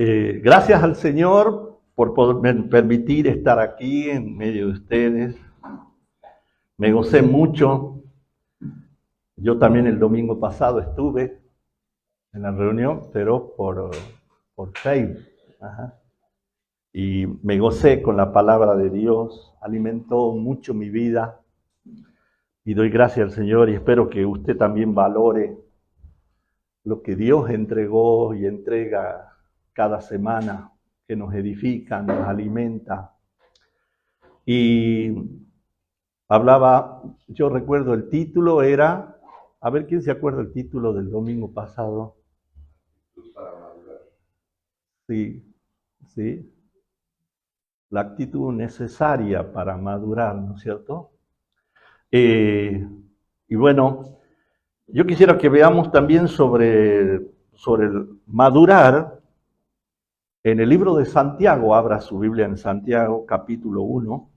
Gracias al Señor por permitir estar aquí en medio de ustedes. Me gocé mucho. Yo también el domingo pasado estuve en la reunión, pero por Facebook. Ajá. Y me gocé con la palabra de Dios. Alimentó mucho mi vida. Y doy gracias al Señor y espero que usted también valore lo que Dios entregó y entrega cada semana, que nos edifica, nos alimenta. Y hablaba, yo recuerdo el título era, a ver quién se acuerda el título del domingo pasado. Sí, sí. La actitud necesaria para madurar, ¿no es cierto? Y bueno, yo quisiera que veamos también sobre el madurar en el libro de Santiago. Abra su Biblia en Santiago, capítulo 1.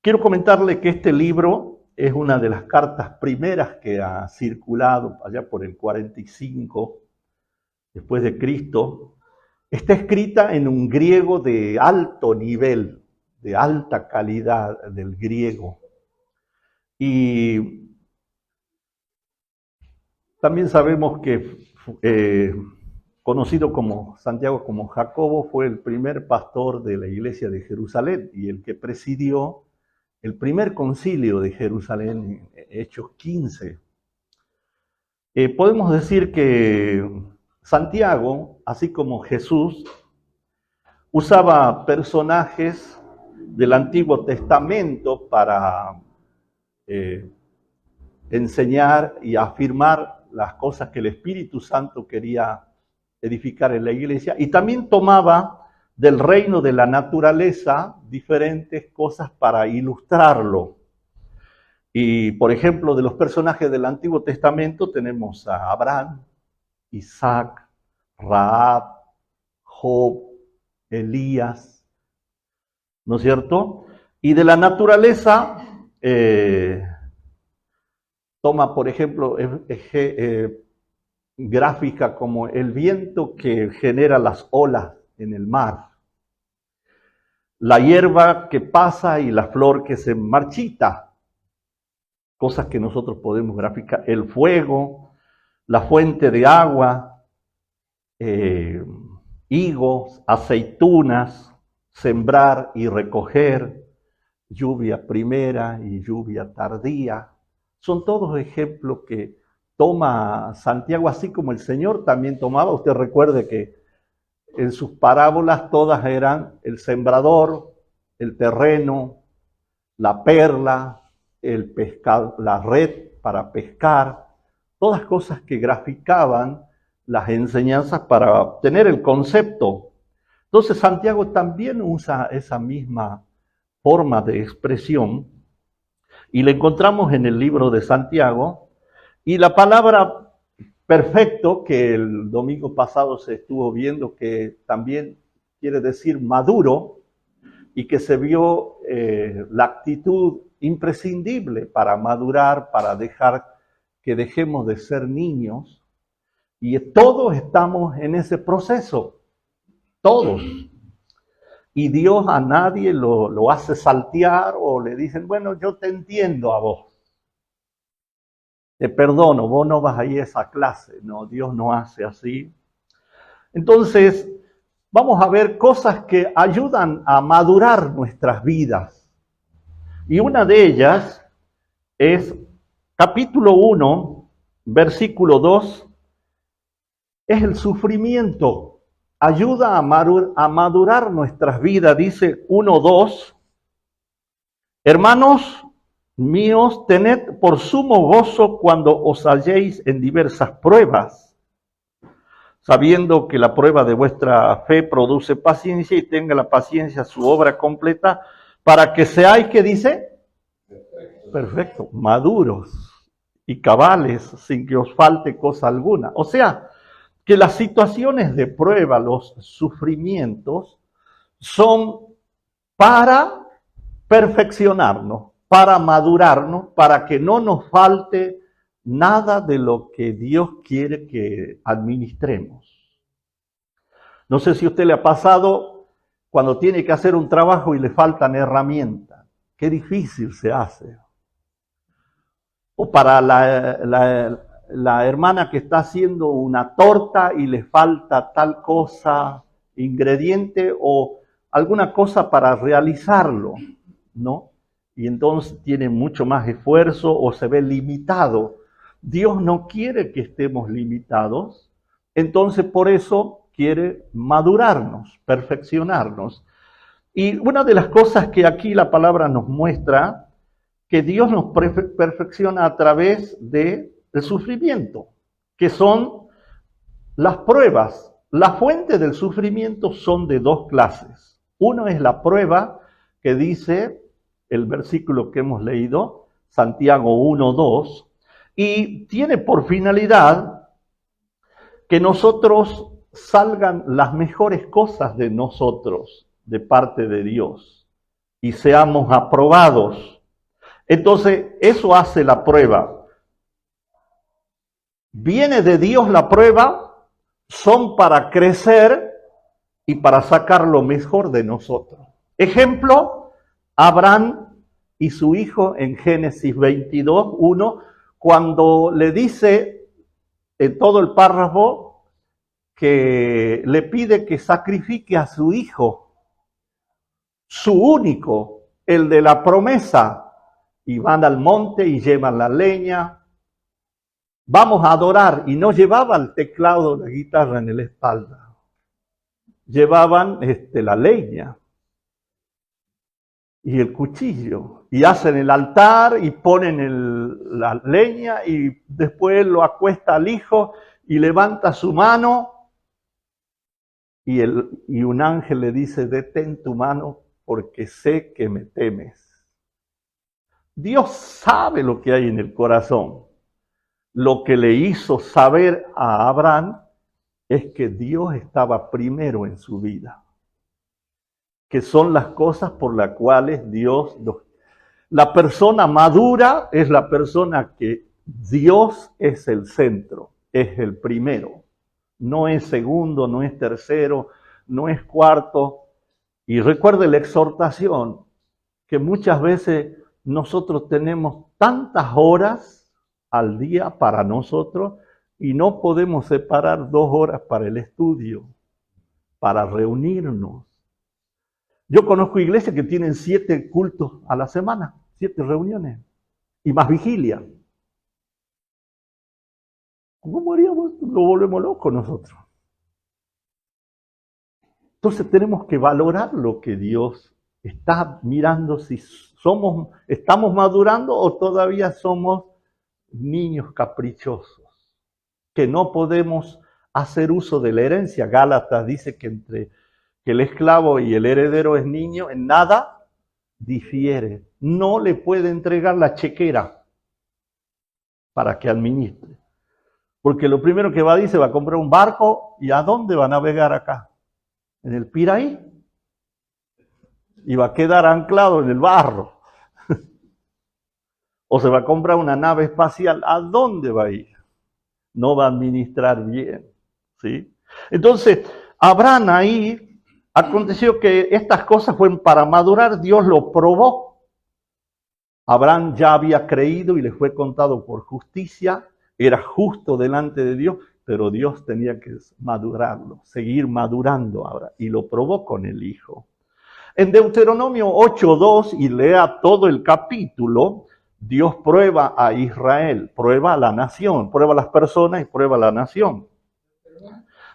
Quiero comentarle que este libro es una de las cartas primeras que ha circulado allá por el 45 después de Cristo. Está escrita en un griego de alto nivel, de alta calidad del griego. Y también sabemos que conocido como Santiago como Jacobo, fue el primer pastor de la iglesia de Jerusalén y el que presidió el primer concilio de Jerusalén, Hechos 15. Podemos decir que Santiago, así como Jesús, usaba personajes del Antiguo Testamento para enseñar y afirmar las cosas que el Espíritu Santo quería edificar en la iglesia, y también tomaba del reino de la naturaleza diferentes cosas para ilustrarlo. Y, por ejemplo, de los personajes del Antiguo Testamento tenemos a Abraham, Isaac, Rahab, Job, Elías, ¿no es cierto? Y de la naturaleza toma, por ejemplo, gráfica como el viento que genera las olas en el mar, la hierba que pasa y la flor que se marchita, cosas que nosotros podemos graficar, el fuego, la fuente de agua, higos, aceitunas, sembrar y recoger, lluvia primera y lluvia tardía. Son todos ejemplos que toma Santiago, así como el Señor también tomaba. Usted recuerde que en sus parábolas todas eran el sembrador, el terreno, la perla, el pescado, la red para pescar, todas cosas que graficaban las enseñanzas para obtener el concepto. Entonces Santiago también usa esa misma forma de expresión y la encontramos en el libro de Santiago. Y la palabra perfecto, que el domingo pasado se estuvo viendo, que también quiere decir maduro, y que se vio la actitud imprescindible para madurar, para dejar que dejemos de ser niños. Y todos estamos en ese proceso, todos. Y Dios a nadie lo hace saltear o le dicen, bueno, yo te entiendo a vos, te perdono, vos no vas a ir a esa clase. No, Dios no hace así. Entonces, vamos a ver cosas que ayudan a madurar nuestras vidas. Y una de ellas es capítulo 1, versículo 2, es el sufrimiento. Ayuda a madurar nuestras vidas, dice 1:2. Hermanos míos, tened por sumo gozo cuando os halléis en diversas pruebas, sabiendo que la prueba de vuestra fe produce paciencia, y tenga la paciencia su obra completa, para que seáis, ¿qué dice? Perfecto, maduros y cabales, sin que os falte cosa alguna. O sea, que las situaciones de prueba, los sufrimientos, son para perfeccionarnos, para madurarnos, para que no nos falte nada de lo que Dios quiere que administremos. No sé si a usted le ha pasado cuando tiene que hacer un trabajo y le faltan herramientas. Qué difícil se hace. O para la hermana que está haciendo una torta y le falta tal cosa, ingrediente o alguna cosa para realizarlo, ¿no? Y entonces tiene mucho más esfuerzo o se ve limitado. Dios no quiere que estemos limitados, entonces por eso quiere madurarnos, perfeccionarnos. Y una de las cosas que aquí la palabra nos muestra, que Dios nos perfecciona a través del sufrimiento, que son las pruebas. La fuente del sufrimiento son de dos clases. Uno es la prueba que dice el versículo que hemos leído, Santiago 1:2, y tiene por finalidad que nosotros salgan las mejores cosas de nosotros, de parte de Dios, y seamos aprobados. Entonces, eso hace la prueba. Viene de Dios la prueba, son para crecer y para sacar lo mejor de nosotros. Ejemplo, Abraham y su hijo en Génesis 22:1, cuando le dice en todo el párrafo que le pide que sacrifique a su hijo, su único, el de la promesa, y van al monte y llevan la leña. Vamos a adorar, y no llevaba el teclado, la guitarra en la espalda, llevaban la leña y el cuchillo, y hacen el altar y ponen la leña, y después lo acuesta al hijo y levanta su mano, y un ángel le dice: detén tu mano porque sé que me temes. Dios sabe lo que hay en el corazón. Lo que le hizo saber a Abraham es que Dios estaba primero en su vida, que son las cosas por las cuales Dios... La persona madura es la persona que Dios es el centro, es el primero. No es segundo, no es tercero, no es cuarto. Y recuerde la exhortación, que muchas veces nosotros tenemos tantas horas al día para nosotros y no podemos separar 2 horas para el estudio, para reunirnos. Yo conozco iglesias que tienen 7 cultos a la semana, 7 reuniones y más vigilia. ¿Cómo haríamos? Lo volvemos locos nosotros. Entonces tenemos que valorar lo que Dios está mirando, si estamos madurando o todavía somos niños caprichosos, que no podemos hacer uso de la herencia. Gálatas dice que entre que el esclavo y el heredero es niño, en nada difiere. No le puede entregar la chequera para que administre. Porque lo primero que va a decir, va a comprar un barco, ¿y a dónde va a navegar acá? En el Piraí. Y va a quedar anclado en el barro. O se va a comprar una nave espacial, ¿a dónde va a ir? No va a administrar bien, ¿sí? Entonces, Abraham ahí, aconteció que estas cosas fueron para madurar, Dios lo probó. Abraham ya había creído y le fue contado por justicia, era justo delante de Dios, pero Dios tenía que madurarlo, seguir madurando ahora, y lo probó con el hijo. En Deuteronomio 8:2, y lea todo el capítulo, Dios prueba a Israel, prueba a la nación, prueba a las personas y prueba a la nación.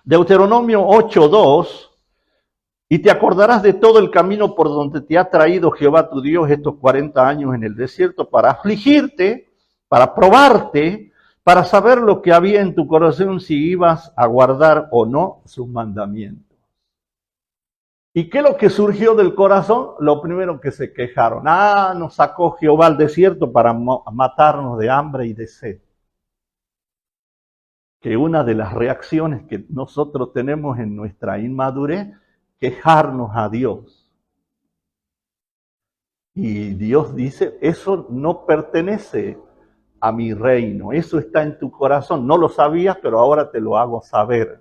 Deuteronomio 8:2, y te acordarás de todo el camino por donde te ha traído Jehová tu Dios estos 40 años en el desierto para afligirte, para probarte, para saber lo que había en tu corazón, si ibas a guardar o no sus mandamientos. ¿Y qué es lo que surgió del corazón? Lo primero que se quejaron. Nos sacó Jehová al desierto para matarnos de hambre y de sed. Que una de las reacciones que nosotros tenemos en nuestra inmadurez, quejarnos a Dios. Y Dios dice, eso no pertenece a mi reino, eso está en tu corazón. No lo sabías, pero ahora te lo hago saber.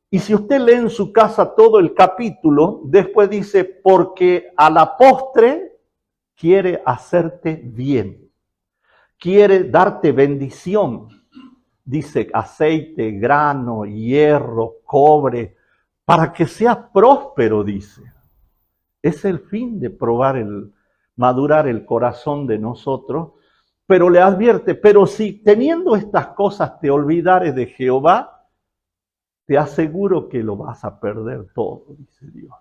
Y si usted lee en su casa todo el capítulo, después dice, porque a la postre quiere hacerte bien, quiere darte bendición. Dice aceite, grano, hierro, cobre, para que seas próspero, dice. Es el fin de madurar el corazón de nosotros, pero le advierte, pero si teniendo estas cosas te olvidares de Jehová, te aseguro que lo vas a perder todo, dice Dios.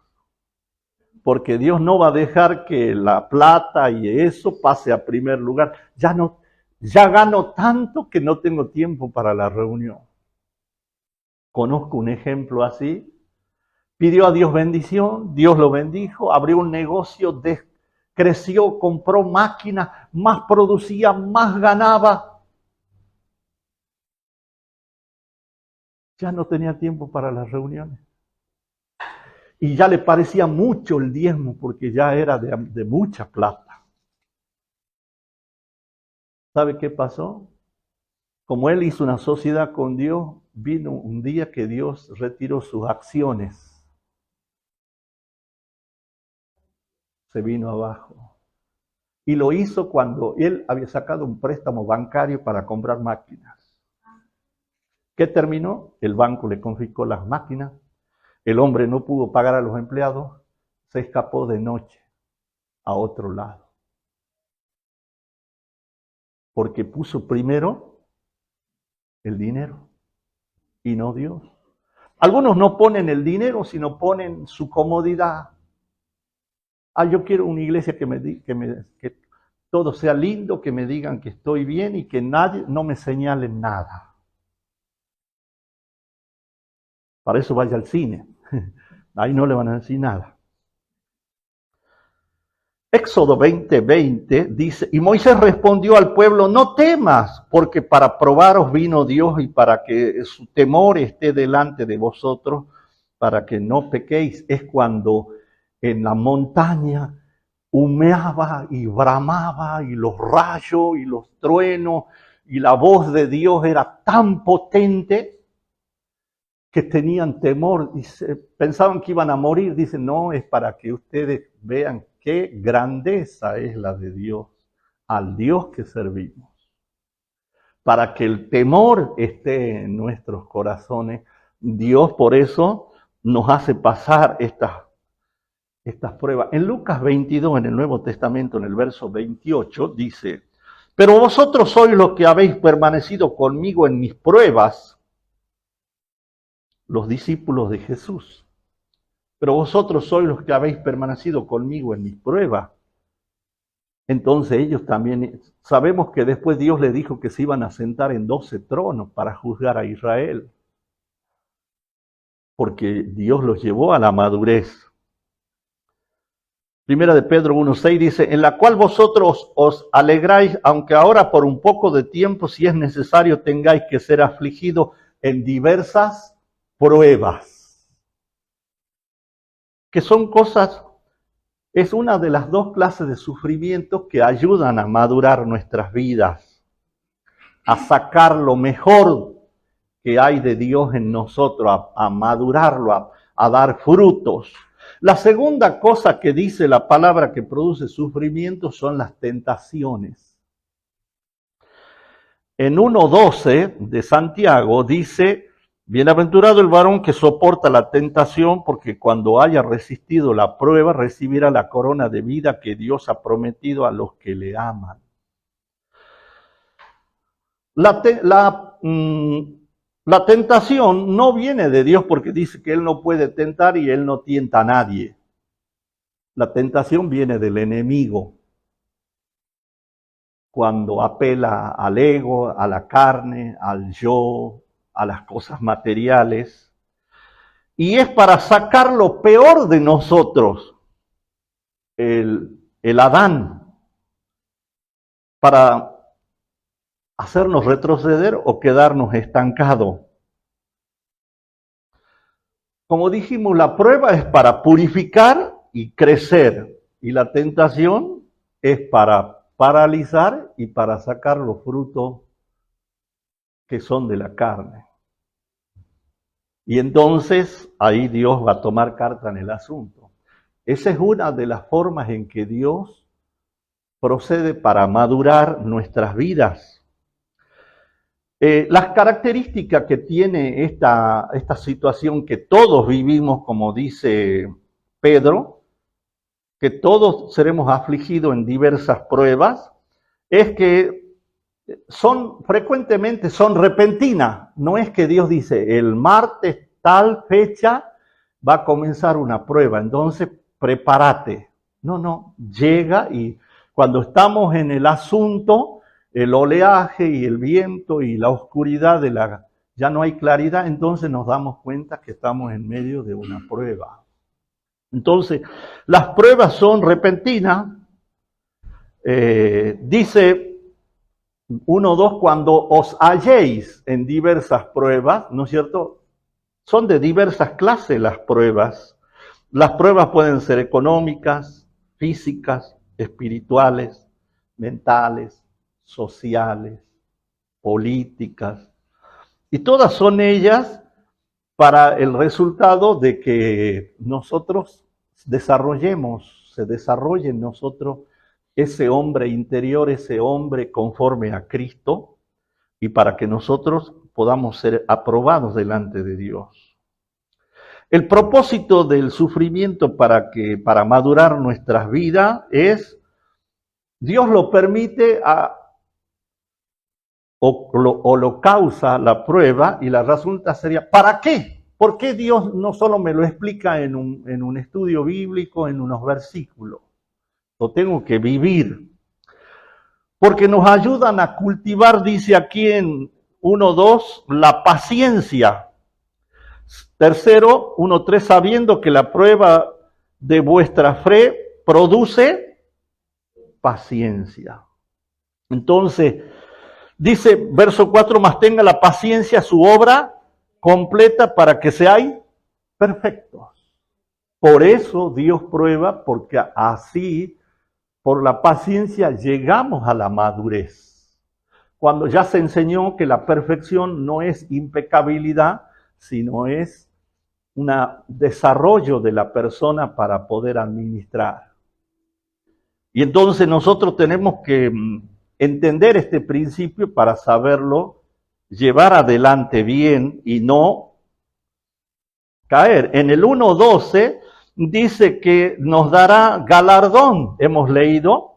Porque Dios no va a dejar que la plata y eso pase a primer lugar. Ya gano tanto que no tengo tiempo para la reunión. Conozco un ejemplo así. Pidió a Dios bendición, Dios lo bendijo, abrió un negocio, creció, compró máquinas, más producía, más ganaba. Ya no tenía tiempo para las reuniones. Y ya le parecía mucho el diezmo porque ya era de mucha plata. ¿Sabe qué pasó? Como él hizo una sociedad con Dios, vino un día que Dios retiró sus acciones. Se vino abajo. Y lo hizo cuando él había sacado un préstamo bancario para comprar máquinas. ¿Qué terminó? El banco le confiscó las máquinas. El hombre no pudo pagar a los empleados. Se escapó de noche a otro lado. Porque puso primero el dinero y no Dios. Algunos no ponen el dinero, sino ponen su comodidad. Yo quiero una iglesia que todo sea lindo, que me digan que estoy bien y que nadie no me señale nada. Para eso vaya al cine. Ahí no le van a decir nada. Éxodo 20:20 dice, y Moisés respondió al pueblo, no temas, porque para probaros vino Dios y para que su temor esté delante de vosotros, para que no pequéis. Es cuando en la montaña humeaba y bramaba y los rayos y los truenos y la voz de Dios era tan potente que tenían temor, pensaban que iban a morir. Dicen, no, es para que ustedes vean qué grandeza es la de Dios, al Dios que servimos. Para que el temor esté en nuestros corazones, Dios por eso nos hace pasar estas pruebas. En Lucas 22, en el Nuevo Testamento, en el verso 28, dice, pero vosotros sois los que habéis permanecido conmigo en mis pruebas, los discípulos de Jesús. Pero vosotros sois los que habéis permanecido conmigo en mis pruebas. Entonces ellos también, sabemos que después Dios les dijo que se iban a sentar en 12 tronos para juzgar a Israel. Porque Dios los llevó a la madurez. Primera de Pedro 1:6 dice, en la cual vosotros os alegráis, aunque ahora por un poco de tiempo, si es necesario, tengáis que ser afligidos en diversas pruebas, que son cosas, es una de las dos clases de sufrimientos que ayudan a madurar nuestras vidas, a sacar lo mejor que hay de Dios en nosotros, a madurarlo, a dar frutos. La segunda cosa que dice la palabra que produce sufrimiento son las tentaciones. En 1:12 de Santiago dice, bienaventurado el varón que soporta la tentación, porque cuando haya resistido la prueba, recibirá la corona de vida que Dios ha prometido a los que le aman. La tentación no viene de Dios porque dice que Él no puede tentar y Él no tienta a nadie. La tentación viene del enemigo, cuando apela al ego, a la carne, al yo, a las cosas materiales, y es para sacar lo peor de nosotros, el Adán, para hacernos retroceder o quedarnos estancados. Como dijimos, la prueba es para purificar y crecer, y la tentación es para paralizar y para sacar los frutos que son de la carne. Y entonces ahí Dios va a tomar carta en el asunto. Esa es una de las formas en que Dios procede para madurar nuestras vidas. Las características que tiene esta situación que todos vivimos, como dice Pedro, que todos seremos afligidos en diversas pruebas, es que frecuentemente son repentinas. No es que Dios dice, el martes tal fecha va a comenzar una prueba, entonces prepárate. No, llega y cuando estamos en el asunto, el oleaje y el viento y la oscuridad ya no hay claridad, entonces nos damos cuenta que estamos en medio de una prueba. Entonces, las pruebas son repentinas. Dice 1:2, cuando os halléis en diversas pruebas, ¿no es cierto? Son de diversas clases las pruebas. Las pruebas pueden ser económicas, físicas, espirituales, mentales, sociales, políticas. Y todas son ellas para el resultado de que nosotros se desarrolle en nosotros ese hombre interior, ese hombre conforme a Cristo, y para que nosotros podamos ser aprobados delante de Dios. El propósito del sufrimiento para madurar nuestras vidas es, Dios lo permite o lo causa la prueba, y la resulta sería, ¿para qué? ¿Por qué Dios no solo me lo explica en un estudio bíblico, en unos versículos? Lo tengo que vivir. Porque nos ayudan a cultivar, dice aquí en 1:2, la paciencia. Tercero, 1:3, sabiendo que la prueba de vuestra fe produce paciencia. Entonces, dice verso 4, más tenga la paciencia su obra completa para que seáis perfectos. Por eso Dios prueba, porque así, por la paciencia, llegamos a la madurez. Cuando ya se enseñó que la perfección no es impecabilidad, sino es un desarrollo de la persona para poder administrar. Y entonces nosotros tenemos que entender este principio para saberlo llevar adelante bien y no caer. En el 1:12 dice que nos dará galardón, hemos leído.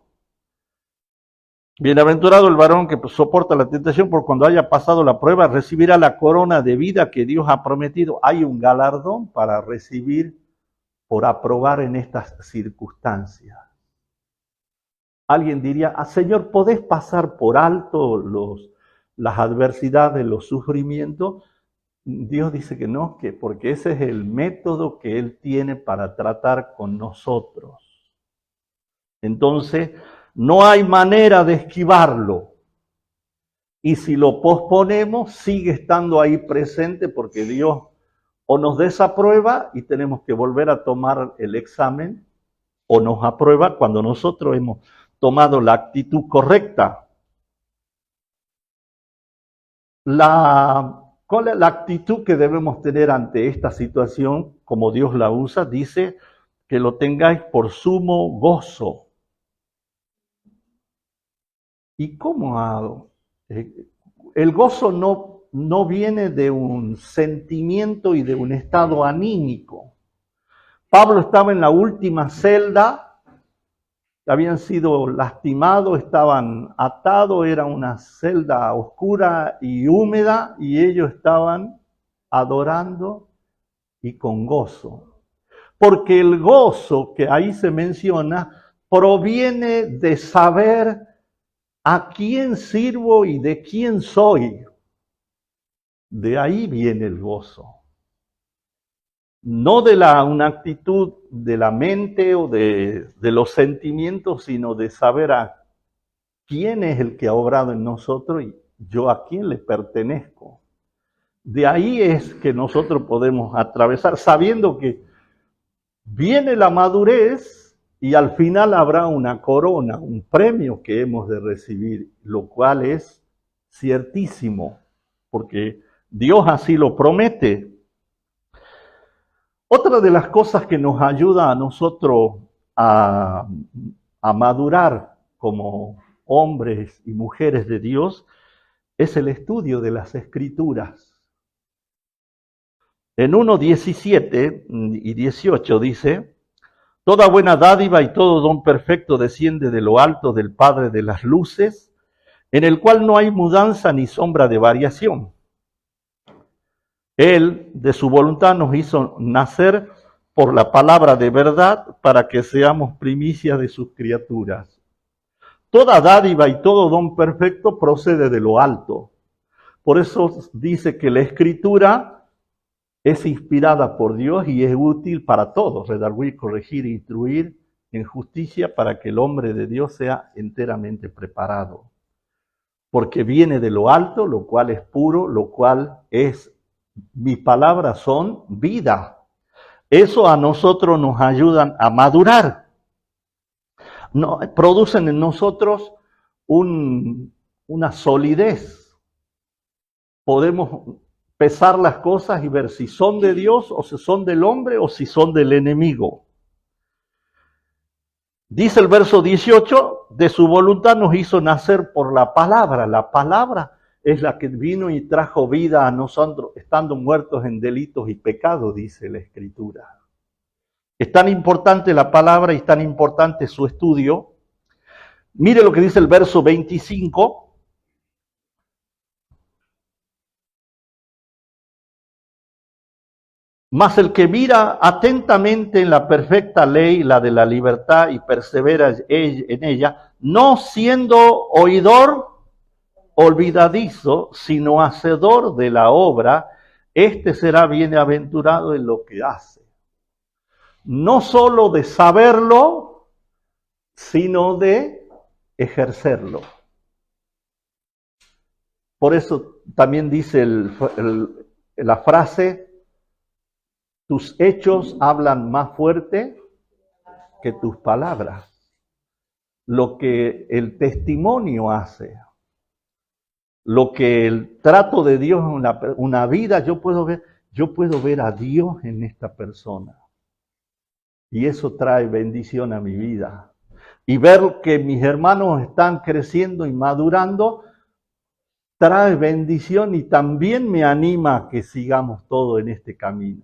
Bienaventurado el varón que soporta la tentación, por cuando haya pasado la prueba recibirá la corona de vida que Dios ha prometido. Hay un galardón para recibir por aprobar en estas circunstancias. Alguien diría, Señor, ¿podés pasar por alto las adversidades, los sufrimientos? Dios dice que no, porque ese es el método que Él tiene para tratar con nosotros. Entonces, no hay manera de esquivarlo. Y si lo posponemos, sigue estando ahí presente, porque Dios o nos desaprueba y tenemos que volver a tomar el examen, o nos aprueba cuando nosotros hemos tomado la actitud correcta. ¿Cuál es la actitud que debemos tener ante esta situación? Como Dios la usa, dice que lo tengáis por sumo gozo. ¿Y cómo hago? El gozo no viene de un sentimiento y de un estado anímico. Pablo estaba en la última celda, habían sido lastimados, estaban atados, era una celda oscura y húmeda, y ellos estaban adorando y con gozo. Porque el gozo que ahí se menciona proviene de saber a quién sirvo y de quién soy. De ahí viene el gozo. No de una actitud de la mente o de los sentimientos, sino de saber a quién es el que ha obrado en nosotros y yo a quién le pertenezco. De ahí es que nosotros podemos atravesar sabiendo que viene la madurez y al final habrá una corona, un premio que hemos de recibir, lo cual es ciertísimo, porque Dios así lo promete. Otra de las cosas que nos ayuda a nosotros a, a madurar como hombres y mujeres de Dios es el estudio de las Escrituras. En 1:17 y 18 dice: toda buena dádiva y todo don perfecto desciende de lo alto del Padre de las luces, en el cual no hay mudanza ni sombra de variación. Él, de su voluntad, nos hizo nacer por la palabra de verdad para que seamos primicias de sus criaturas. Toda dádiva y todo don perfecto procede de lo alto. Por eso dice que la Escritura es inspirada por Dios y es útil para todos, redarguir, corregir e instruir en justicia para que el hombre de Dios sea enteramente preparado. Porque viene de lo alto, lo cual es puro, lo cual es, mis palabras son vida. Eso a nosotros nos ayudan a madurar. No, producen en nosotros una solidez. Podemos pesar las cosas y ver si son de Dios o si son del hombre o si son del enemigo. Dice el verso 18, de su voluntad nos hizo nacer por la palabra. La palabra es la que vino y trajo vida a nosotros, estando muertos en delitos y pecados, dice la Escritura. Es tan importante la palabra y tan importante su estudio. Mire lo que dice el verso 25. Mas el que mira atentamente en la perfecta ley, la de la libertad, y persevera en ella, no siendo oidor olvidadizo, sino hacedor de la obra, este será bienaventurado en lo que hace. No solo de saberlo, sino de ejercerlo. Por eso también dice la frase: tus hechos hablan más fuerte que tus palabras. Lo que el testimonio hace, lo que el trato de Dios en una vida, yo puedo ver a Dios en esta persona. Y eso trae bendición a mi vida. Y ver que mis hermanos están creciendo y madurando, trae bendición y también me anima a que sigamos todo en este camino.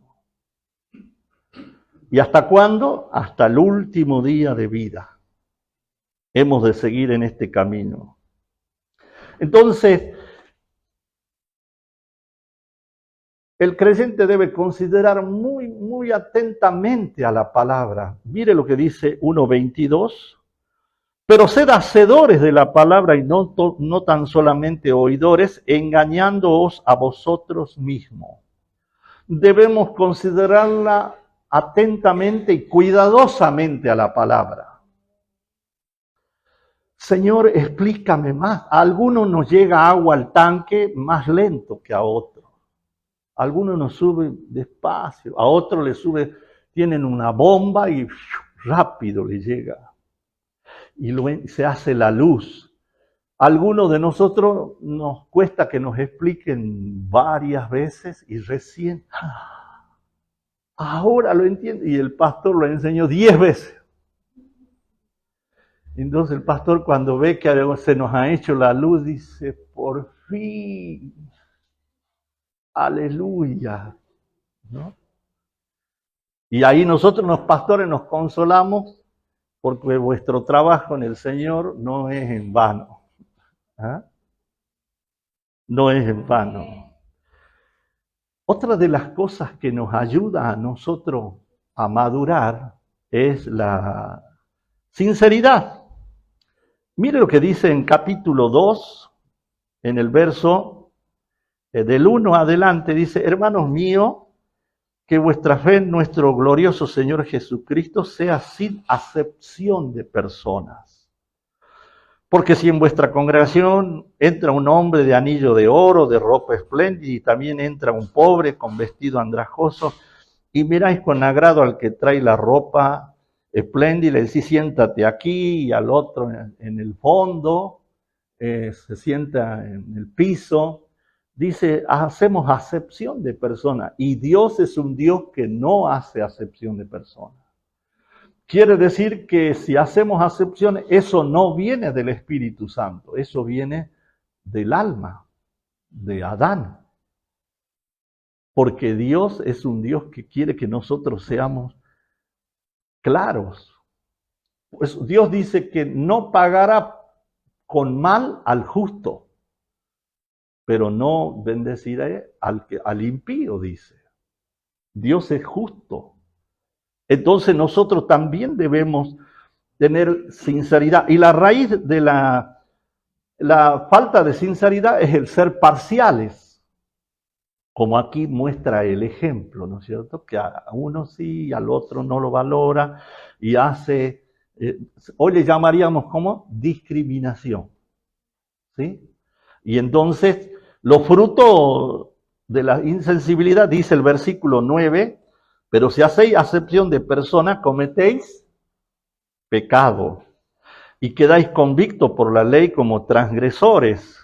¿Y hasta cuándo? Hasta el último día de vida. Hemos de seguir en este camino. Entonces, el creyente debe considerar muy, muy atentamente a la palabra. Mire lo que dice 1:22. Pero sed hacedores de la palabra y no tan solamente oidores, engañándoos a vosotros mismos. Debemos considerarla atentamente y cuidadosamente a la palabra. Señor, explícame más. A algunos nos llega agua al tanque más lento que a otros. A algunos nos sube despacio, a otros le sube, tienen una bomba y rápido le llega. Y se hace la luz. A algunos de nosotros nos cuesta que nos expliquen varias veces y recién, ahora lo entiendo. Y el pastor lo enseñó 10 veces. Entonces el pastor, cuando ve que se nos ha hecho la luz, dice: por fin, aleluya, ¿no? Y ahí nosotros los pastores nos consolamos porque vuestro trabajo en el Señor no es en vano. ¿Ah? No es en vano. Otra de las cosas que nos ayuda a nosotros a madurar es la sinceridad. Mire lo que dice en capítulo 2, en el verso del 1 adelante, dice: hermanos míos, que vuestra fe en nuestro glorioso Señor Jesucristo sea sin acepción de personas. Porque si en vuestra congregación entra un hombre de anillo de oro, de ropa espléndida, y también entra un pobre con vestido andrajoso, y miráis con agrado al que trae la ropa espléndida, y decís: siéntate aquí, y al otro en el fondo, se sienta en el piso, dice, hacemos acepción de personas. Y Dios es un Dios que no hace acepción de personas. Quiere decir que si hacemos acepción, eso no viene del Espíritu Santo, eso viene del alma, de Adán. Porque Dios es un Dios que quiere que nosotros seamos claros. Pues Dios dice que no pagará con mal al justo, pero no bendecirá al impío, dice. Dios es justo. Entonces nosotros también debemos tener sinceridad. Y la raíz de la falta de sinceridad es el ser parciales, como aquí muestra el ejemplo, ¿no es cierto? Que a uno sí, al otro no lo valora y hace, hoy le llamaríamos como discriminación, ¿sí? Y entonces los frutos de la insensibilidad, dice el versículo 9, pero si hacéis acepción de personas, cometéis pecado y quedáis convictos por la ley como transgresores.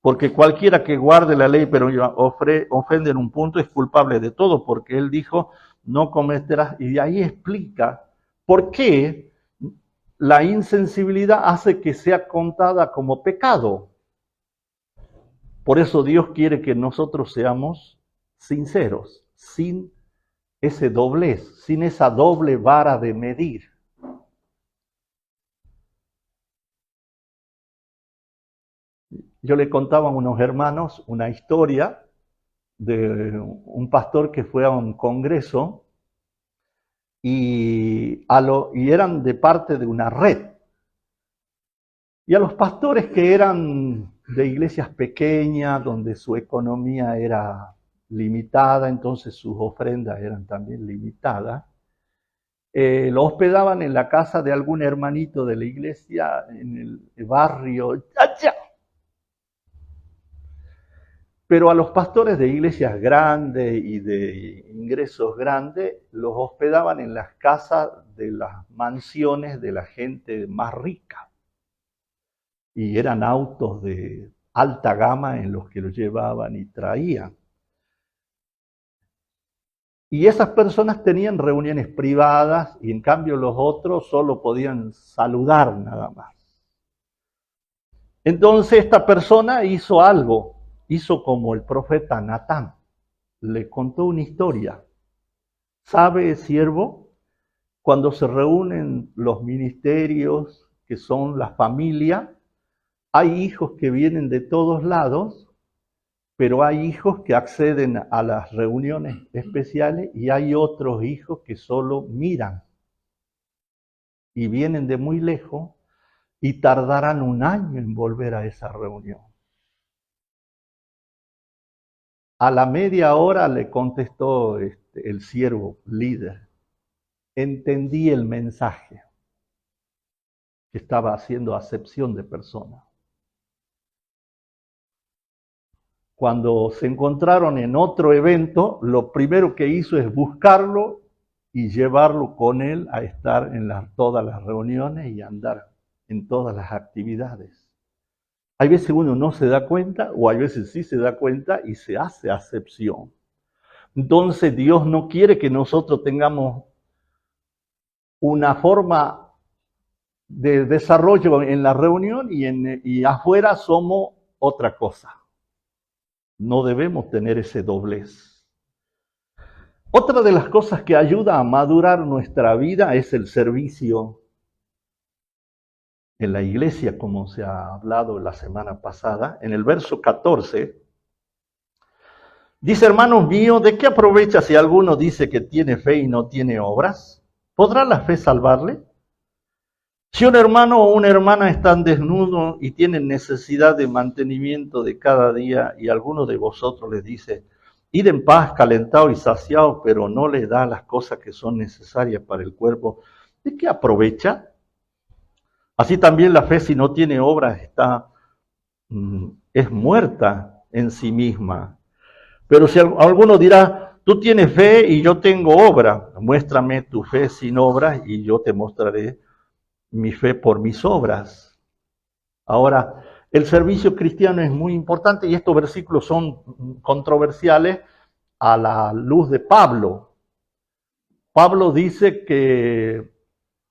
Porque cualquiera que guarde la ley pero ofende en un punto es culpable de todo, porque él dijo, no cometerás. Y de ahí explica por qué la insensibilidad hace que sea contada como pecado. Por eso Dios quiere que nosotros seamos sinceros, sin ese doblez, sin esa doble vara de medir. Yo le contaba a unos hermanos una historia de un pastor que fue a un congreso y eran de parte de una red. Y a los pastores que eran de iglesias pequeñas, donde su economía era limitada, entonces sus ofrendas eran también limitadas, lo hospedaban en la casa de algún hermanito de la iglesia en el barrio. Pero a los pastores de iglesias grandes y de ingresos grandes los hospedaban en las casas de las mansiones de la gente más rica. Y eran autos de alta gama en los que los llevaban y traían. Y esas personas tenían reuniones privadas y en cambio los otros solo podían saludar nada más. Entonces esta persona hizo algo. Hizo como el profeta Natán, le contó una historia. ¿Sabe, siervo? Cuando se reúnen los ministerios, que son la familia, hay hijos que vienen de todos lados, pero hay hijos que acceden a las reuniones especiales y hay otros hijos que solo miran y vienen de muy lejos y tardarán un año en volver a esa reunión. A la media hora le contestó el siervo líder. Entendí el mensaje, que estaba haciendo acepción de personas. Cuando se encontraron en otro evento, lo primero que hizo es buscarlo y llevarlo con él a estar en todas las reuniones y andar en todas las actividades. Hay veces uno no se da cuenta o hay veces sí se da cuenta y se hace acepción. Entonces Dios no quiere que nosotros tengamos una forma de desarrollo en la reunión y afuera somos otra cosa. No debemos tener ese doblez. Otra de las cosas que ayuda a madurar nuestra vida es el servicio en la iglesia, como se ha hablado la semana pasada. En el verso 14, dice, hermanos míos, ¿de qué aprovecha si alguno dice que tiene fe y no tiene obras? ¿Podrá la fe salvarle? Si un hermano o una hermana están desnudos y tienen necesidad de mantenimiento de cada día y alguno de vosotros les dice, id en paz, calentados y saciados, pero no les da las cosas que son necesarias para el cuerpo, ¿de qué aprovecha? Así también la fe, si no tiene obras, es muerta en sí misma. Pero si alguno dirá, tú tienes fe y yo tengo obra, muéstrame tu fe sin obras y yo te mostraré mi fe por mis obras. Ahora, El servicio cristiano es muy importante y estos versículos son controversiales a la luz de Pablo. Pablo dice que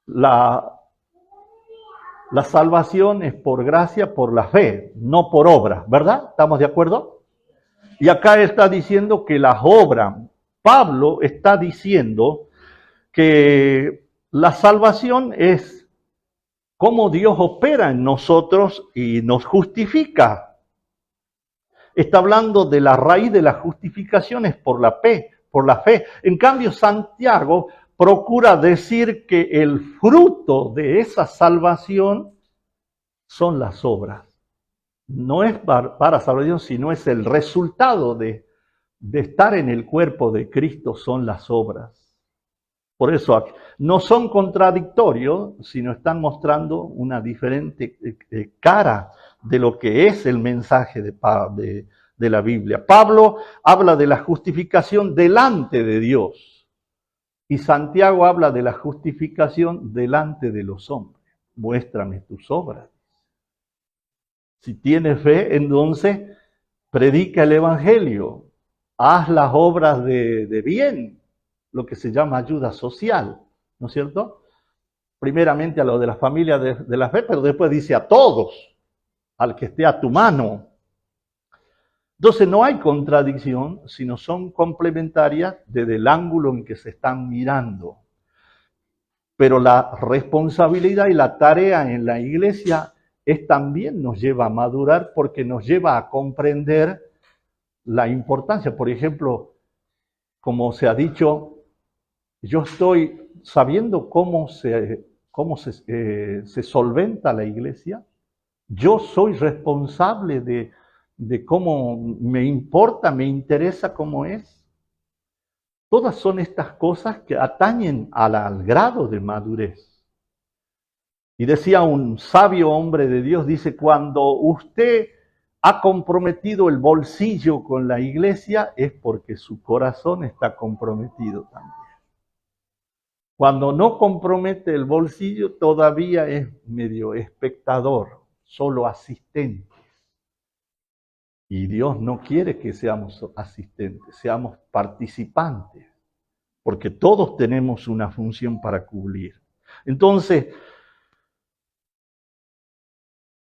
la salvación es por gracia, por la fe, no por obra, ¿verdad? ¿Estamos de acuerdo? Y acá está diciendo que las obras, Pablo está diciendo que la salvación es cómo Dios opera en nosotros y nos justifica. Está hablando de la raíz de la justificación es por la fe, por la fe. En cambio, Santiago procura decir que el fruto de esa salvación son las obras. No es para salvación, sino es el resultado de estar en el cuerpo de Cristo, son las obras. Por eso no son contradictorios, sino están mostrando una diferente cara de lo que es el mensaje de la Biblia. Pablo habla de la justificación delante de Dios y Santiago habla de la justificación delante de los hombres. Muéstrame tus obras. Si tienes fe, entonces predica el Evangelio, haz las obras de bien, lo que se llama ayuda social, ¿no es cierto? Primeramente a lo de la familia de la fe, pero después dice a todos, al que esté a tu mano. Entonces no hay contradicción, sino son complementarias desde el ángulo en que se están mirando. Pero la responsabilidad y la tarea en la iglesia también nos lleva a madurar porque nos lleva a comprender la importancia. Por ejemplo, como se ha dicho, yo estoy sabiendo cómo se solventa la iglesia. Yo soy responsable de cómo me importa, me interesa cómo es. Todas son estas cosas que atañen al grado de madurez. Y decía un sabio hombre de Dios, dice, cuando usted ha comprometido el bolsillo con la iglesia es porque su corazón está comprometido también. Cuando no compromete el bolsillo todavía es medio espectador, solo asistente. Y Dios no quiere que seamos asistentes, seamos participantes, porque todos tenemos una función para cumplir. Entonces,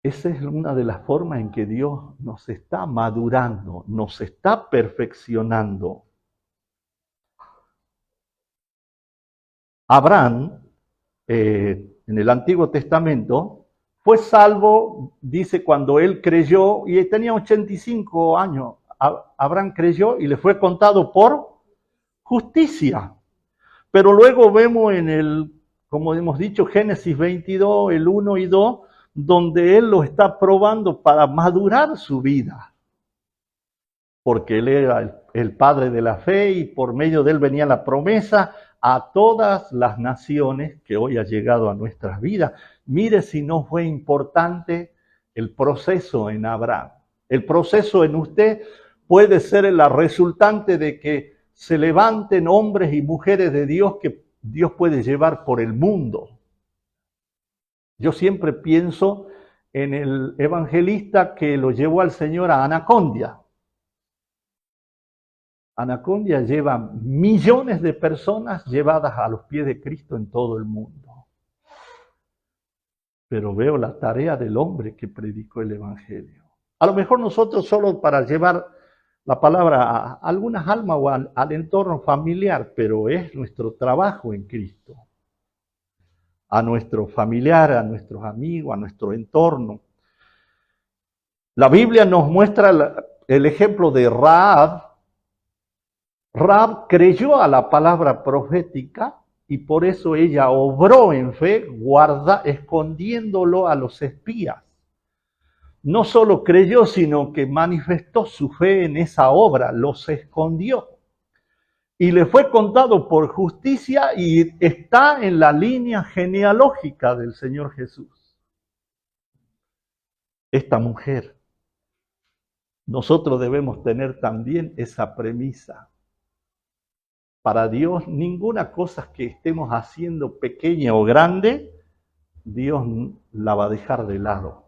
esa es una de las formas en que Dios nos está madurando, nos está perfeccionando. Abraham, en el Antiguo Testamento, fue salvo, dice, cuando él creyó, y tenía 85 años. Abraham creyó y le fue contado por justicia. Pero luego vemos como hemos dicho, Génesis 22, el 1 y 2, donde él lo está probando para madurar su vida. Porque él era el padre de la fe y por medio de él venía la promesa a todas las naciones que hoy ha llegado a nuestras vidas. Mire si no fue importante el proceso en Abraham. El proceso en usted puede ser la resultante de que se levanten hombres y mujeres de Dios que Dios puede llevar por el mundo. Yo siempre pienso en el evangelista que lo llevó al Señor a Anacondia. Anacondia lleva millones de personas llevadas a los pies de Cristo en todo el mundo. Pero veo la tarea del hombre que predicó el Evangelio. A lo mejor nosotros solo para llevar la palabra a algunas almas o al entorno familiar, pero es nuestro trabajo en Cristo. A nuestro familiar, a nuestros amigos, a nuestro entorno. La Biblia nos muestra el ejemplo de Rahab. Rahab creyó a la palabra profética y por eso ella obró en fe, escondiéndolo a los espías. No solo creyó, sino que manifestó su fe en esa obra, los escondió. Y le fue contado por justicia y está en la línea genealógica del Señor Jesús. Esta mujer, nosotros debemos tener también esa premisa. Para Dios, ninguna cosa que estemos haciendo pequeña o grande, Dios la va a dejar de lado.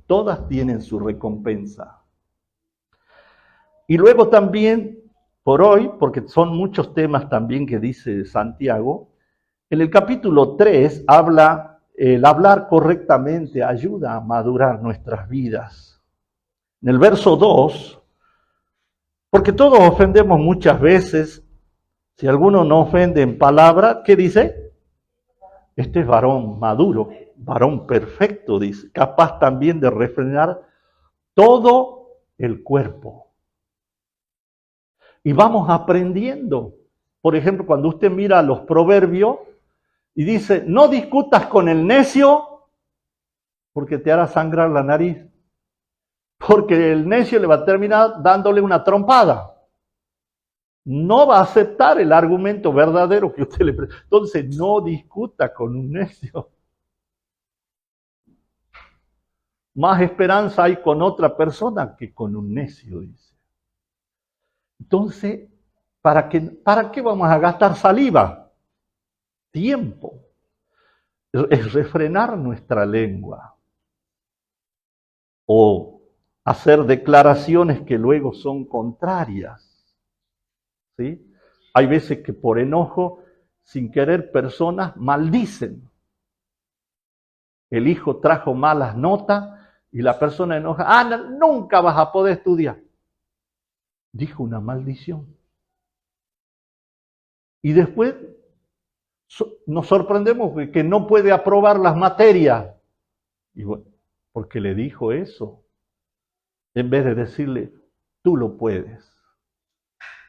todas tienen su recompensa. Y luego también, por hoy, porque son muchos temas también que dice Santiago, en el capítulo 3 habla, el hablar correctamente ayuda a madurar nuestras vidas. En el verso 2, porque todos ofendemos muchas veces, si alguno no ofende en palabra, ¿qué dice? Este es varón maduro, varón perfecto, dice, capaz también de refrenar todo el cuerpo. Y vamos aprendiendo. Por ejemplo, cuando usted mira los proverbios y dice, no discutas con el necio porque te hará sangrar la nariz. Porque el necio le va a terminar dándole una trompada. No va a aceptar el argumento verdadero que usted le presenta. Entonces, no discuta con un necio. Más esperanza hay con otra persona que con un necio, dice. Entonces, ¿para qué vamos a gastar saliva? Tiempo. Es refrenar nuestra lengua. O hacer declaraciones que luego son contrarias. ¿Sí? Hay veces que por enojo, sin querer, personas maldicen. El hijo trajo malas notas y la persona enoja, nunca vas a poder estudiar. Dijo una maldición. Y después nos sorprendemos de que no puede aprobar las materias. Y bueno, porque le dijo eso. En vez de decirle, tú lo puedes.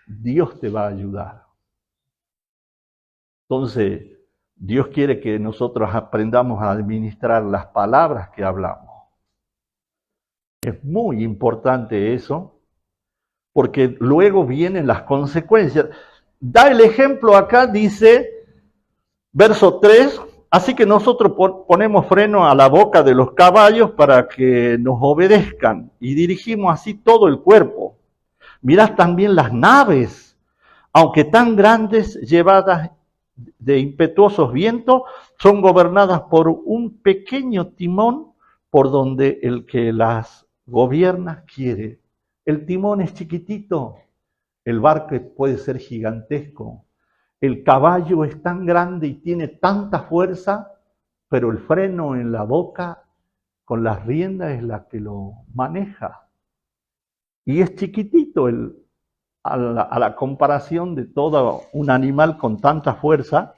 Dios te va a ayudar. Entonces, Dios quiere que nosotros aprendamos a administrar las palabras que hablamos. Es muy importante eso, porque luego vienen las consecuencias. Da el ejemplo acá, dice, verso 3, así que nosotros ponemos freno a la boca de los caballos para que nos obedezcan y dirigimos así todo el cuerpo. Mirad también las naves, aunque tan grandes, llevadas de impetuosos vientos, son gobernadas por un pequeño timón por donde el que las gobierna quiere. El timón es chiquitito, el barco puede ser gigantesco, el caballo es tan grande y tiene tanta fuerza, pero el freno en la boca con las riendas es la que lo maneja. Y es chiquitito a la comparación de todo un animal con tanta fuerza.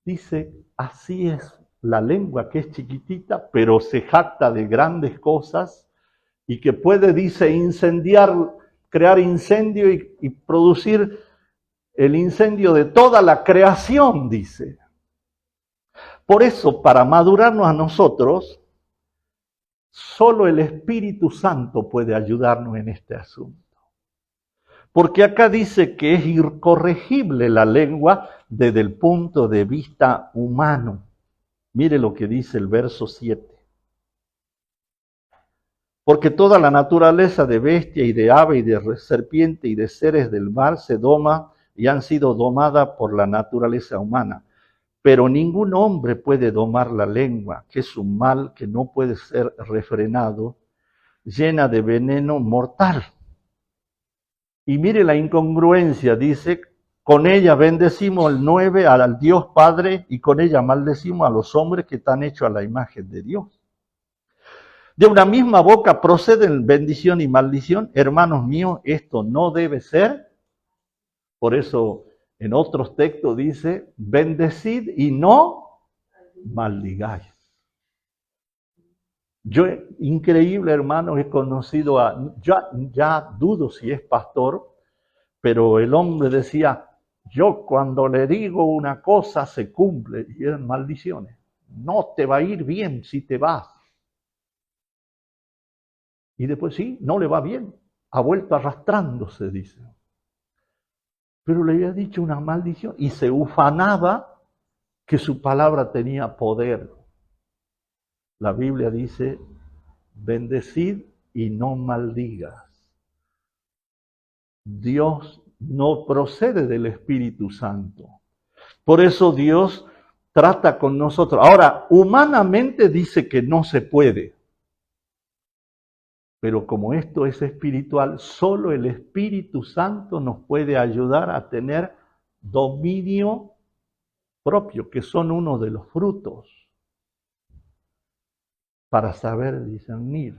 Dice, así es la lengua, que es chiquitita, pero se jacta de grandes cosas y que puede, dice, incendiar, crear incendio y producir el incendio de toda la creación, dice. Por eso, para madurarnos a nosotros, solo el Espíritu Santo puede ayudarnos en este asunto. Porque acá dice que es incorregible la lengua desde el punto de vista humano. Mire lo que dice el verso 7. Porque toda la naturaleza de bestia y de ave y de serpiente y de seres del mar se doma y han sido domadas por la naturaleza humana. Pero ningún hombre puede domar la lengua, que es un mal que no puede ser refrenado, llena de veneno mortal. Y mire la incongruencia, dice, con ella bendecimos el 9 al Dios Padre y con ella maldecimos a los hombres que están hechos a la imagen de Dios. De una misma boca proceden bendición y maldición. Hermanos míos, esto no debe ser. Por eso en otros textos dice, bendecid y no maldigáis. Yo, increíble hermano, he conocido ya dudo si es pastor, pero el hombre decía, yo cuando le digo una cosa se cumple, y eran maldiciones. No te va a ir bien si te vas. Y después sí, no le va bien, ha vuelto arrastrándose, dice. Pero le había dicho una maldición y se ufanaba que su palabra tenía poder. La Biblia dice, bendecid y no maldigas. Dios no procede del Espíritu Santo. Por eso Dios trata con nosotros. Ahora, humanamente dice que no se puede. Pero como esto es espiritual, solo el Espíritu Santo nos puede ayudar a tener dominio propio, que son uno de los frutos, para saber discernir.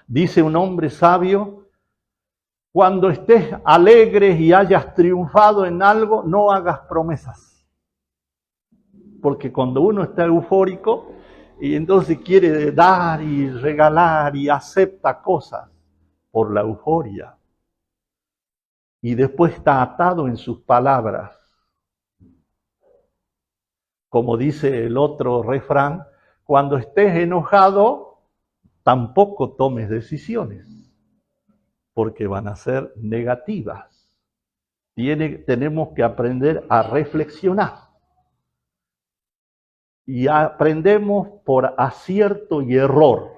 Dice un hombre sabio: cuando estés alegre y hayas triunfado en algo, no hagas promesas. Porque cuando uno está eufórico y entonces quiere dar y regalar y acepta cosas por la euforia, y después está atado en sus palabras. Como dice el otro refrán, cuando estés enojado, tampoco tomes decisiones, porque van a ser negativas. Tenemos que aprender a reflexionar. Y aprendemos por acierto y error.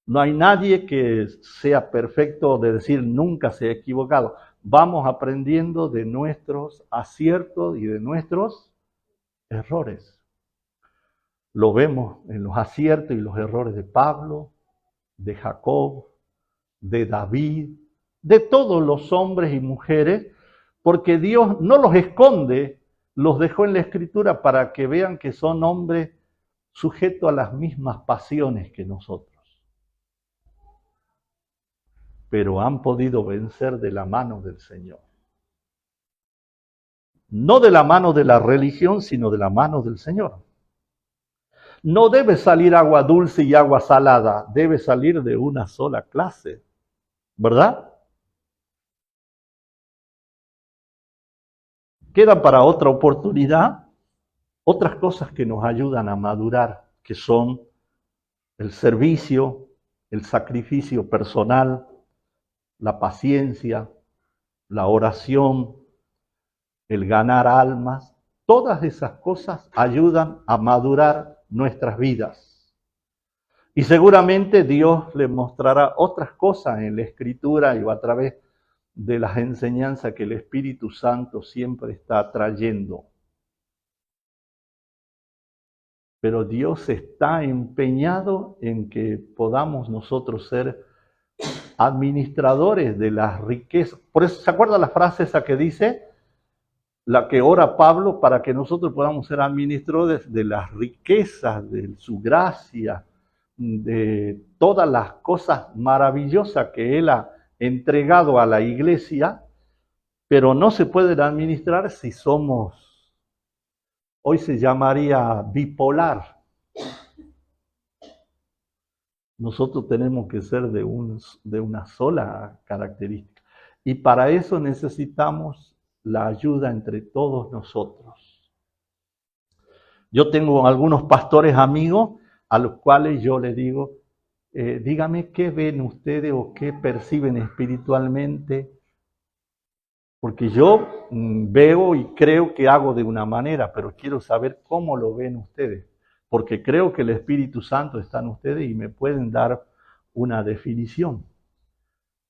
No hay nadie que sea perfecto de decir nunca se ha equivocado. Vamos aprendiendo de nuestros aciertos y de nuestros errores. Lo vemos en los aciertos y los errores de Pablo, de Jacob, de David, de todos los hombres y mujeres, porque Dios no los esconde, los dejó en la Escritura para que vean que son hombres sujetos a las mismas pasiones que nosotros. Pero han podido vencer de la mano del Señor. No de la mano de la religión, sino de la mano del Señor. No debe salir agua dulce y agua salada, debe salir de una sola clase, ¿verdad? Quedan para otra oportunidad otras cosas que nos ayudan a madurar, que son el servicio, el sacrificio personal, la paciencia, la oración, el ganar almas. Todas esas cosas ayudan a madurar nuestras vidas. Y seguramente Dios le mostrará otras cosas en la Escritura y a través de las enseñanzas que el Espíritu Santo siempre está trayendo. Pero Dios está empeñado en que podamos nosotros ser administradores de las riquezas. Por eso, ¿se acuerda la frase esa que dice? La que ora Pablo, para que nosotros podamos ser administradores de las riquezas, de su gracia, de todas las cosas maravillosas que Él ha entregado a la iglesia, pero no se pueden administrar si somos, hoy se llamaría bipolar. Nosotros tenemos que ser de una sola característica. Y para eso necesitamos la ayuda entre todos nosotros. Yo tengo algunos pastores amigos a los cuales yo les digo, dígame qué ven ustedes o qué perciben espiritualmente, porque yo veo y creo que hago de una manera, pero quiero saber cómo lo ven ustedes, porque creo que el Espíritu Santo está en ustedes y me pueden dar una definición.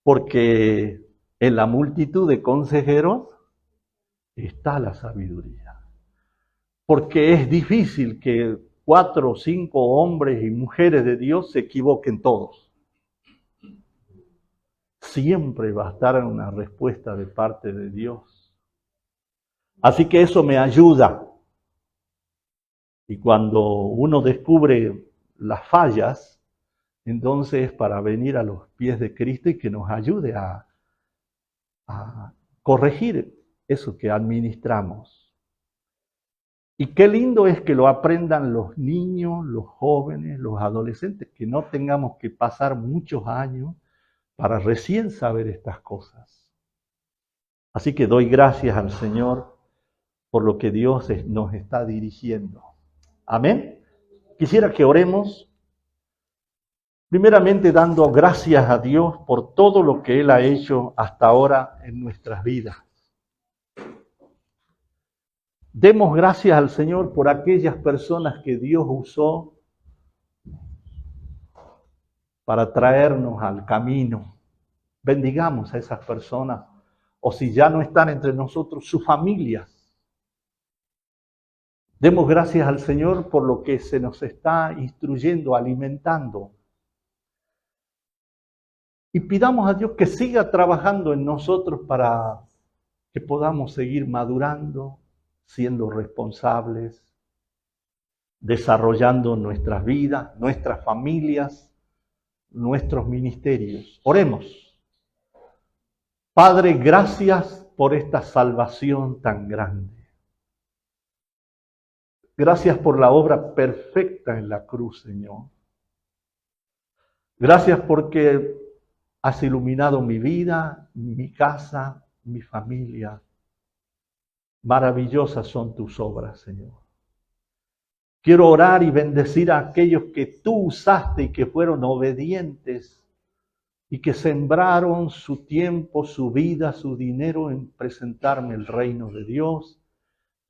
Porque en la multitud de consejeros está la sabiduría. Porque es difícil que 4 o 5 hombres y mujeres de Dios se equivoquen todos. Siempre va a estar una respuesta de parte de Dios. Así que eso me ayuda. Y cuando uno descubre las fallas, entonces es para venir a los pies de Cristo y que nos ayude a corregir eso que administramos. Y qué lindo es que lo aprendan los niños, los jóvenes, los adolescentes, que no tengamos que pasar muchos años para recién saber estas cosas. Así que doy gracias al Señor por lo que Dios nos está dirigiendo. Amén. Quisiera que oremos, primeramente dando gracias a Dios por todo lo que Él ha hecho hasta ahora en nuestras vidas. Demos gracias al Señor por aquellas personas que Dios usó para traernos al camino. Bendigamos a esas personas, o si ya no están entre nosotros, sus familias. Demos gracias al Señor por lo que se nos está instruyendo, alimentando. Y pidamos a Dios que siga trabajando en nosotros para que podamos seguir madurando, siendo responsables, desarrollando nuestras vidas, nuestras familias, nuestros ministerios. Oremos. Padre, gracias por esta salvación tan grande. Gracias por la obra perfecta en la cruz, Señor. Gracias porque has iluminado mi vida, mi casa, mi familia. Maravillosas son tus obras, Señor. Quiero orar y bendecir a aquellos que tú usaste y que fueron obedientes y que sembraron su tiempo, su vida, su dinero en presentarme el reino de Dios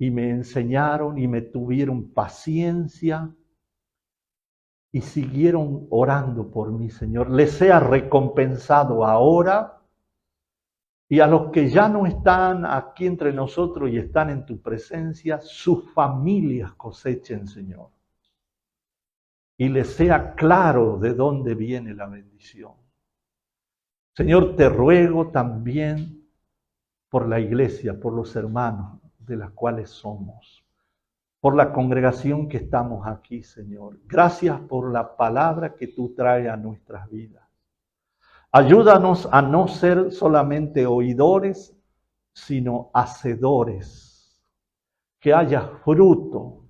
y me enseñaron y me tuvieron paciencia y siguieron orando por mí, Señor. Les sea recompensado ahora. Y a los que ya no están aquí entre nosotros y están en tu presencia, sus familias cosechen, Señor. Y les sea claro de dónde viene la bendición. Señor, te ruego también por la iglesia, por los hermanos de las cuales somos, por la congregación que estamos aquí, Señor. Gracias por la palabra que tú traes a nuestras vidas. Ayúdanos a no ser solamente oidores, sino hacedores. Que haya fruto,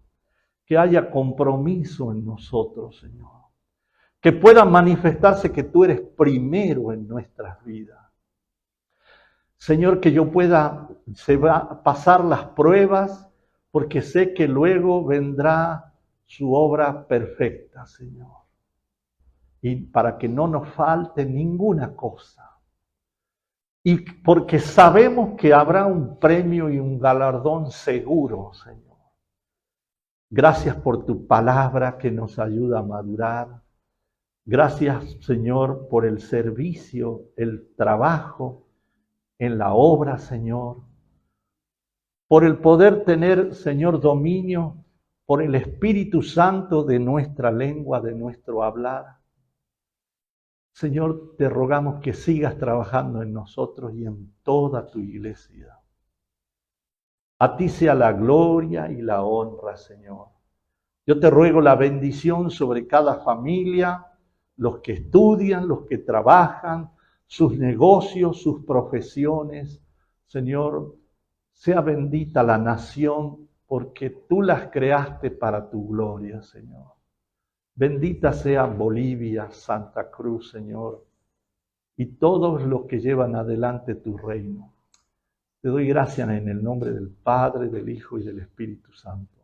que haya compromiso en nosotros, Señor. Que pueda manifestarse que tú eres primero en nuestras vidas. Señor, que yo pueda pasar las pruebas, porque sé que luego vendrá su obra perfecta, Señor. Y para que no nos falte ninguna cosa. Y porque sabemos que habrá un premio y un galardón seguro, Señor. Gracias por tu palabra que nos ayuda a madurar. Gracias, Señor, por el servicio, el trabajo en la obra, Señor. Por el poder tener, Señor, dominio por el Espíritu Santo de nuestra lengua, de nuestro hablar. Señor, te rogamos que sigas trabajando en nosotros y en toda tu iglesia. A ti sea la gloria y la honra, Señor. Yo te ruego la bendición sobre cada familia, los que estudian, los que trabajan, sus negocios, sus profesiones. Señor, sea bendita la nación porque tú las creaste para tu gloria, Señor. Bendita sea Bolivia, Santa Cruz, Señor, y todos los que llevan adelante tu reino. Te doy gracias en el nombre del Padre, del Hijo y del Espíritu Santo.